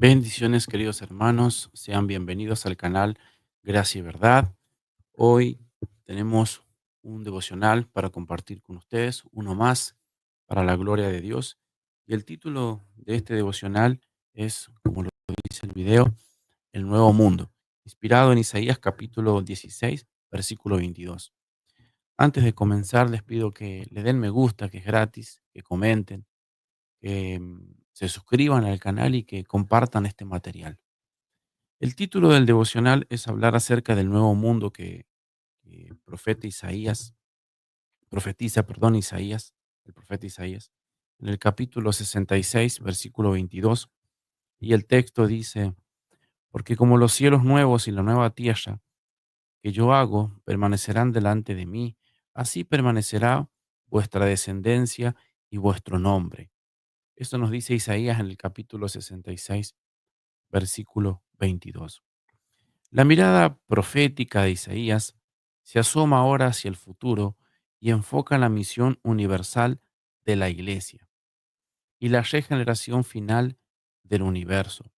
Bendiciones, queridos hermanos, sean bienvenidos al canal Gracia y Verdad. Hoy tenemos un devocional para compartir con ustedes, uno más para la gloria de Dios. Y el título de este devocional es, como lo dice el video, El Nuevo Mundo, inspirado en Isaías capítulo 16, versículo 22. Antes de comenzar, les pido que le den me gusta, que es gratis, que comenten, que se suscriban al canal y que compartan este material. El título del devocional es hablar acerca del nuevo mundo que profetiza, perdón, Isaías, el profeta Isaías, en el capítulo 66, versículo 22, y el texto dice: porque como los cielos nuevos y la nueva tierra que yo hago permanecerán delante de mí, así permanecerá vuestra descendencia y vuestro nombre. Esto nos dice Isaías en el capítulo 66, versículo 22. La mirada profética de Isaías se asoma ahora hacia el futuro y enfoca la misión universal de la Iglesia y la regeneración final del universo.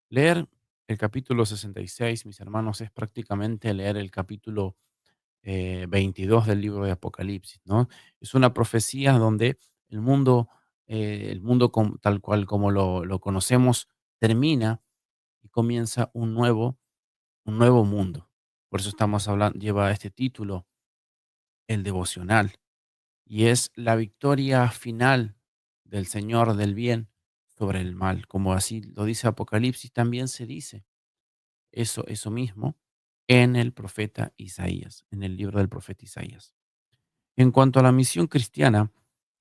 Leer el capítulo 66, mis hermanos, es prácticamente leer el capítulo 22 del libro de Apocalipsis, ¿no? Es una profecía donde el mundo, tal cual como lo conocemos, termina y comienza un nuevo mundo. Por eso estamos hablando, lleva este título, el devocional, y es la victoria final del Señor del bien sobre el mal. Como así lo dice Apocalipsis, también se dice eso mismo en el profeta Isaías, en el libro del profeta Isaías. En cuanto a la misión cristiana,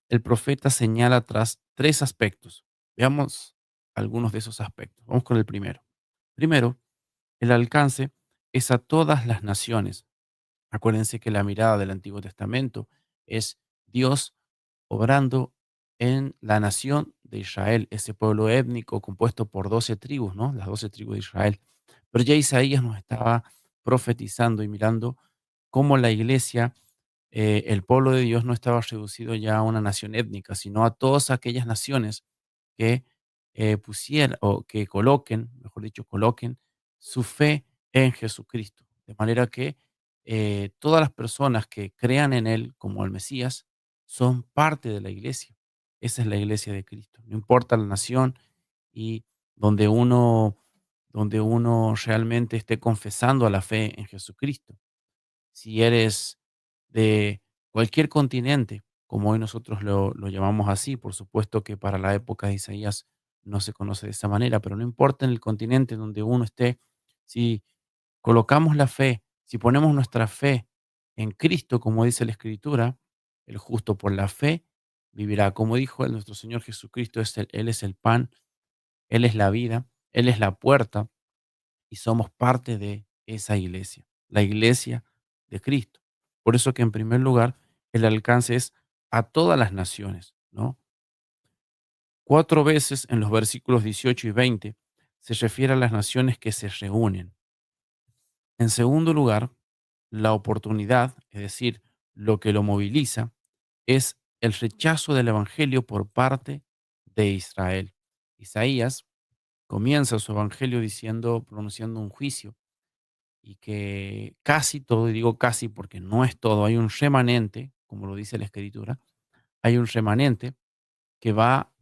el profeta señala tras tres aspectos. Veamos algunos de esos aspectos. Vamos con el primero. Primero, el alcance es a todas las naciones. Acuérdense que la mirada del Antiguo Testamento es Dios obrando en la nación de Israel, ese pueblo étnico compuesto por 12 tribus, ¿no? Las 12 tribus de Israel. Pero ya Isaías nos estaba profetizando y mirando cómo la iglesia, el pueblo de Dios no estaba reducido ya a una nación étnica, sino a todas aquellas naciones que pusieran o que coloquen, mejor dicho, coloquen su fe en Jesucristo. De manera que todas las personas que crean en Él como el Mesías son parte de la iglesia. Esa es la iglesia de Cristo. No importa la nación y donde uno, donde uno realmente esté confesando a la fe en Jesucristo. Si eres de cualquier continente, como hoy nosotros lo llamamos así, por supuesto que para la época de Isaías no se conoce de esa manera, pero no importa en el continente donde uno esté, si colocamos la fe, si ponemos nuestra fe en Cristo, como dice la Escritura, el justo por la fe vivirá. Como dijo nuestro Señor Jesucristo, Él es el pan, Él es la vida, Él es la puerta y somos parte de esa iglesia, la iglesia de Cristo. Por eso que en primer lugar el alcance es a todas las naciones, ¿no? 4 veces en los versículos 18 y 20 se refiere a las naciones que se reúnen. En segundo lugar, la oportunidad, es decir, lo que lo moviliza, es el rechazo del evangelio por parte de Israel. Isaías comienza su evangelio diciendo, pronunciando un juicio y que casi todo, y digo casi porque no es todo, hay un remanente, como lo dice la Escritura, hay un remanente que va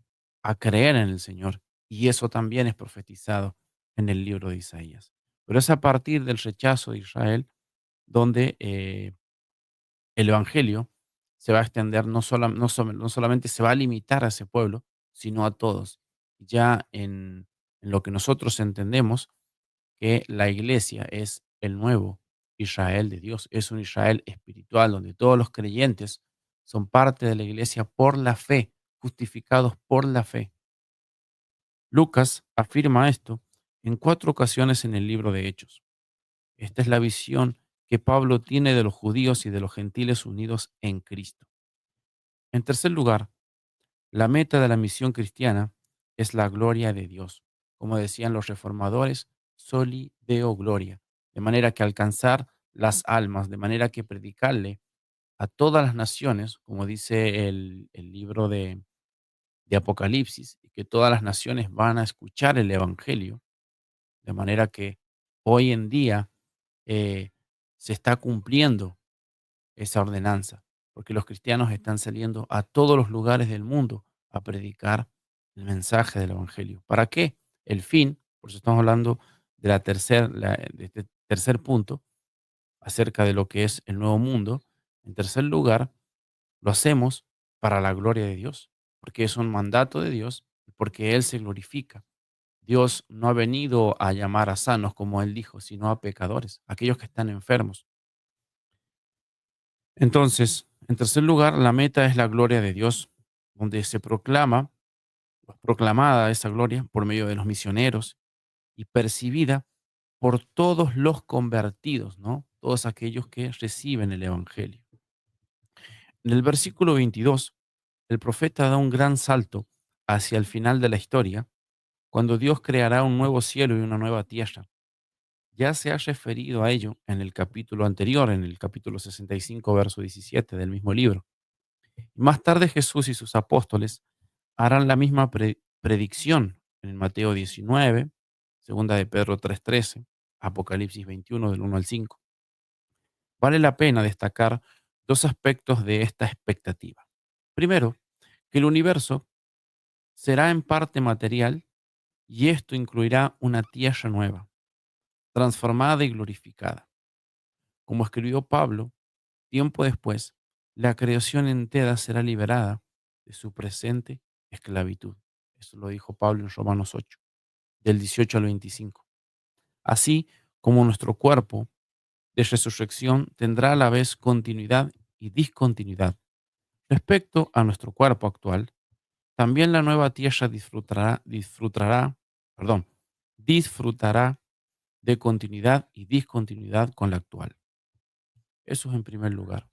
a creer en el Señor. Y eso también es profetizado en el libro de Isaías. Pero es a partir del rechazo de Israel donde el Evangelio se va a extender, no solamente se va a limitar a ese pueblo, sino a todos. Ya en lo que nosotros entendemos, que la iglesia es el nuevo Israel de Dios, es un Israel espiritual donde todos los creyentes son parte de la iglesia por la fe, justificados por la fe. Lucas afirma esto en 4 ocasiones en el libro de Hechos. Esta es la visión que Pablo tiene de los judíos y de los gentiles unidos en Cristo. En tercer lugar, la meta de la misión cristiana es la gloria de Dios. Como decían los reformadores, soli deo gloria. De manera que alcanzar las almas, de manera que predicarle a todas las naciones, como dice el libro de Apocalipsis y que todas las naciones van a escuchar el Evangelio, de manera que hoy en día eh, se está cumpliendo esa ordenanza, porque los cristianos están saliendo a todos los lugares del mundo a predicar el mensaje del Evangelio. ¿Para qué? El fin, por eso estamos hablando de de este tercer punto, acerca de lo que es el nuevo mundo. En tercer lugar, lo hacemos para la gloria de Dios, porque es un mandato de Dios y porque Él se glorifica. Dios no ha venido a llamar a sanos, como Él dijo, sino a pecadores, aquellos que están enfermos. Entonces, en tercer lugar, la meta es la gloria de Dios, donde se proclamada esa gloria por medio de los misioneros y percibida por todos los convertidos, ¿no? Todos aquellos que reciben el Evangelio. En el versículo 22, el profeta da un gran salto hacia el final de la historia, cuando Dios creará un nuevo cielo y una nueva tierra. Ya se ha referido a ello en el capítulo anterior, en el capítulo 65, verso 17 del mismo libro. Más tarde Jesús y sus apóstoles harán la misma predicción en Mateo 19, segunda de Pedro 3:13, Apocalipsis 21 del 1 al 5. Vale la pena destacar dos aspectos de esta expectativa. Primero, que el universo será en parte material y esto incluirá una tierra nueva, transformada y glorificada. Como escribió Pablo, tiempo después, la creación entera será liberada de su presente esclavitud. Eso lo dijo Pablo en Romanos 8, del 18 al 25. Así como nuestro cuerpo de resurrección tendrá a la vez continuidad y discontinuidad. Respecto a nuestro cuerpo actual, también la nueva tierra disfrutará de continuidad y discontinuidad con la actual. Eso es en primer lugar.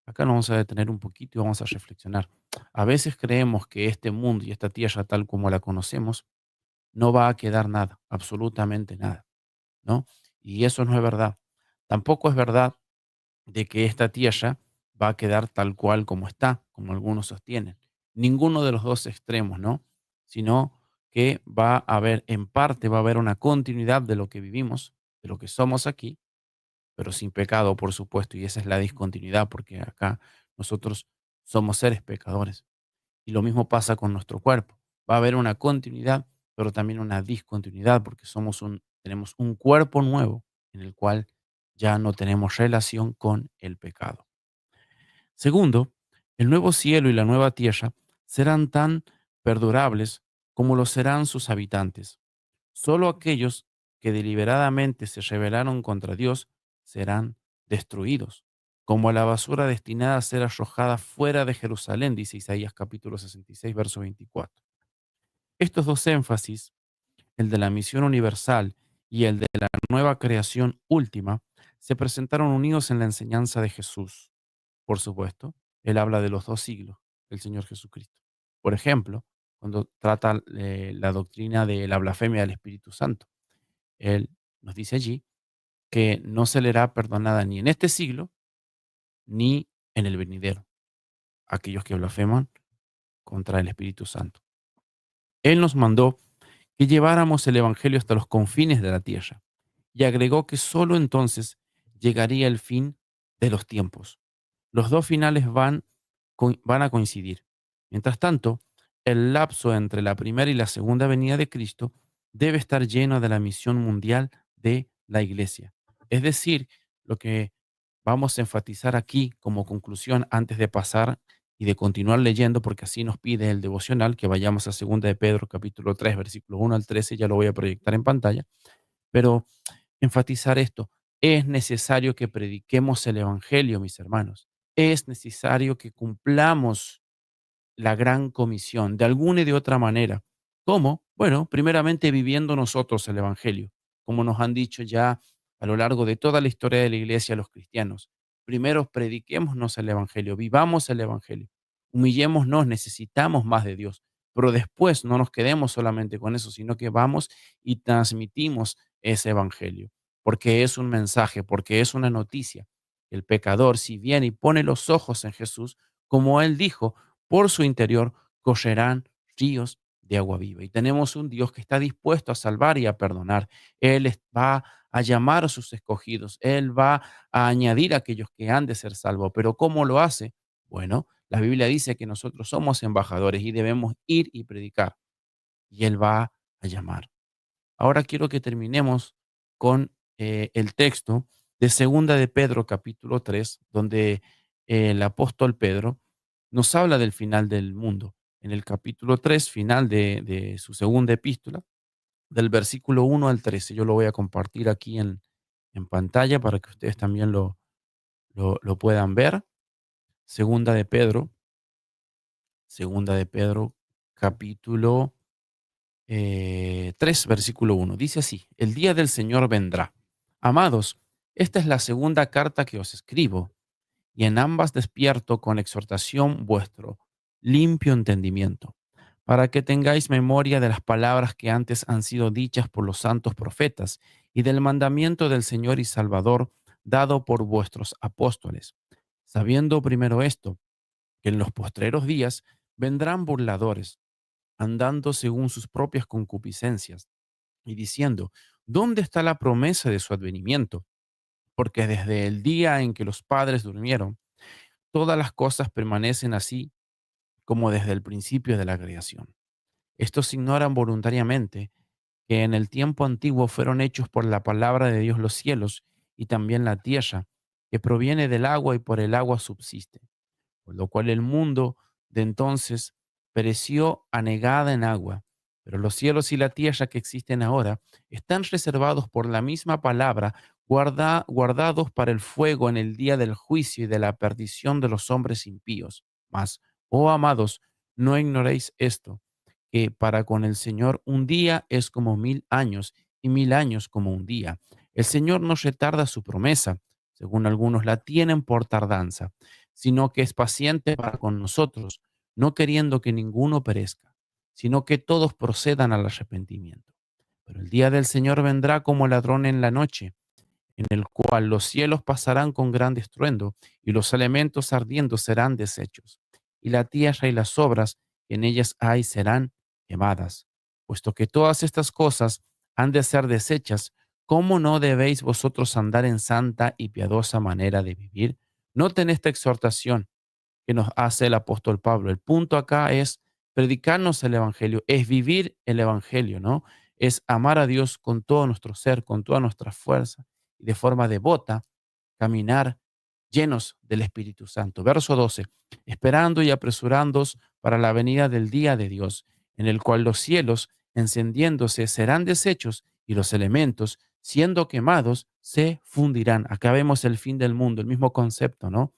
Acá nos vamos a detener un poquito y vamos a reflexionar. A veces creemos que este mundo y esta tierra tal como la conocemos no va a quedar nada, absolutamente nada, ¿no? Y eso no es verdad. Tampoco es verdad de que esta tierra va a quedar tal cual como está, como algunos sostienen. Ninguno de los dos extremos, ¿no? Sino que va a haber, en parte, va a haber una continuidad de lo que vivimos, de lo que somos aquí, pero sin pecado, por supuesto, y esa es la discontinuidad, porque acá nosotros somos seres pecadores. Y lo mismo pasa con nuestro cuerpo. Va a haber una continuidad, pero también una discontinuidad, porque tenemos un cuerpo nuevo en el cual ya no tenemos relación con el pecado. Segundo, el nuevo cielo y la nueva tierra serán tan perdurables como lo serán sus habitantes. Solo aquellos que deliberadamente se rebelaron contra Dios serán destruidos, como la basura destinada a ser arrojada fuera de Jerusalén, dice Isaías capítulo 66, verso 24. Estos dos énfasis, el de la misión universal y el de la nueva creación última, se presentaron unidos en la enseñanza de Jesús. Por supuesto, él habla de los dos siglos, el Señor Jesucristo. Por ejemplo, cuando trata la doctrina de la blasfemia del Espíritu Santo, él nos dice allí que no se le hará perdonada ni en este siglo ni en el venidero a aquellos que blasfeman contra el Espíritu Santo. Él nos mandó que lleváramos el Evangelio hasta los confines de la tierra y agregó que solo entonces llegaría el fin de los tiempos. Los dos finales van a coincidir. Mientras tanto, el lapso entre la primera y la segunda venida de Cristo debe estar lleno de la misión mundial de la Iglesia. Es decir, lo que vamos a enfatizar aquí como conclusión antes de pasar y de continuar leyendo, porque así nos pide el devocional, que vayamos a 2 de Pedro capítulo 3, versículo 1 al 13, ya lo voy a proyectar en pantalla, pero enfatizar esto. Es necesario que prediquemos el Evangelio, mis hermanos. Es necesario que cumplamos la gran comisión de alguna y de otra manera. ¿Cómo? Bueno, primeramente viviendo nosotros el Evangelio, como nos han dicho ya a lo largo de toda la historia de la iglesia los cristianos. Primero prediquémonos el Evangelio, vivamos el Evangelio, humillémonos, necesitamos más de Dios, pero después no nos quedemos solamente con eso, sino que vamos y transmitimos ese Evangelio, porque es un mensaje, porque es una noticia. El pecador, si viene y pone los ojos en Jesús, como él dijo, por su interior correrán ríos de agua viva. Y tenemos un Dios que está dispuesto a salvar y a perdonar. Va a llamar a sus escogidos. Él va a añadir a aquellos que han de ser salvos. Pero ¿cómo lo hace? Bueno, la Biblia dice que nosotros somos embajadores y debemos ir y predicar. Y Él va a llamar. Ahora quiero que terminemos con el texto de Segunda de Pedro, capítulo 3, donde el apóstol Pedro nos habla del final del mundo. En el capítulo 3, final de su segunda epístola, del versículo 1 al 13. Yo lo voy a compartir aquí en pantalla para que ustedes también lo puedan ver. Segunda de Pedro, segunda de Pedro, capítulo 3, versículo 1. Dice así: el día del Señor vendrá. Amados, esta es la segunda carta que os escribo, y en ambas despierto con exhortación vuestro limpio entendimiento, para que tengáis memoria de las palabras que antes han sido dichas por los santos profetas, y del mandamiento del Señor y Salvador dado por vuestros apóstoles, sabiendo primero esto, que en los postreros días vendrán burladores, andando según sus propias concupiscencias, y diciendo: ¿dónde está la promesa de su advenimiento? Porque desde el día en que los padres durmieron, todas las cosas permanecen así como desde el principio de la creación. Estos ignoran voluntariamente que en el tiempo antiguo fueron hechos por la palabra de Dios los cielos y también la tierra, que proviene del agua y por el agua subsiste, por lo cual el mundo de entonces pereció anegada en agua. Pero los cielos y la tierra que existen ahora están reservados por la misma palabra, guardados para el fuego en el día del juicio y de la perdición de los hombres impíos. Mas, oh amados, no ignoréis esto, que para con el Señor un día es como 1000 años y 1000 años como un día. El Señor no retarda su promesa, según algunos la tienen por tardanza, sino que es paciente para con nosotros, no queriendo que ninguno perezca, sino que todos procedan al arrepentimiento. Pero el día del Señor vendrá como ladrón en la noche, en el cual los cielos pasarán con gran estruendo, y los elementos ardiendo serán deshechos, y la tierra y las obras que en ellas hay serán quemadas. Puesto que todas estas cosas han de ser deshechas, ¿cómo no debéis vosotros andar en santa y piadosa manera de vivir? Noten esta exhortación que nos hace el apóstol Pablo. El punto acá es predicarnos el Evangelio, es vivir el Evangelio, ¿no? Es amar a Dios con todo nuestro ser, con toda nuestra fuerza y de forma devota, caminar llenos del Espíritu Santo. Verso 12: esperando y apresurándoos para la venida del día de Dios, en el cual los cielos, encendiéndose, serán deshechos y los elementos, siendo quemados, se fundirán. Acá vemos el fin del mundo, el mismo concepto, ¿no?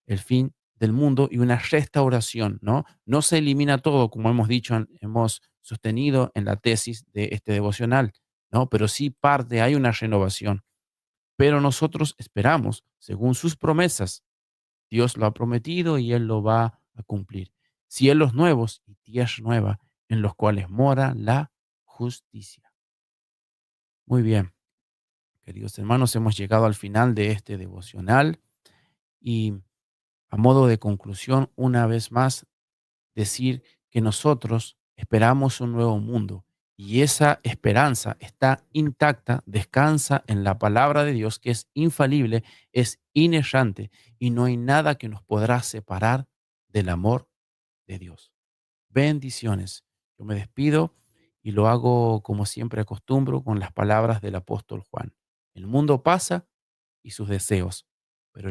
El fin del mundo y una restauración, ¿no? No se elimina todo, como hemos dicho, hemos sostenido en la tesis de este devocional, ¿no? Pero sí parte, hay una renovación. Pero nosotros esperamos, según sus promesas, Dios lo ha prometido y Él lo va a cumplir. Cielos nuevos y tierra nueva en los cuales mora la justicia. Muy bien, queridos hermanos, hemos llegado al final de este devocional y a modo de conclusión, una vez más, decir que nosotros esperamos un nuevo mundo y esa esperanza está intacta, descansa en la palabra de Dios que es infalible, es inerrante y no hay nada que nos podrá separar del amor de Dios. Bendiciones. Yo me despido y lo hago como siempre acostumbro con las palabras del apóstol Juan. El mundo pasa y sus deseos,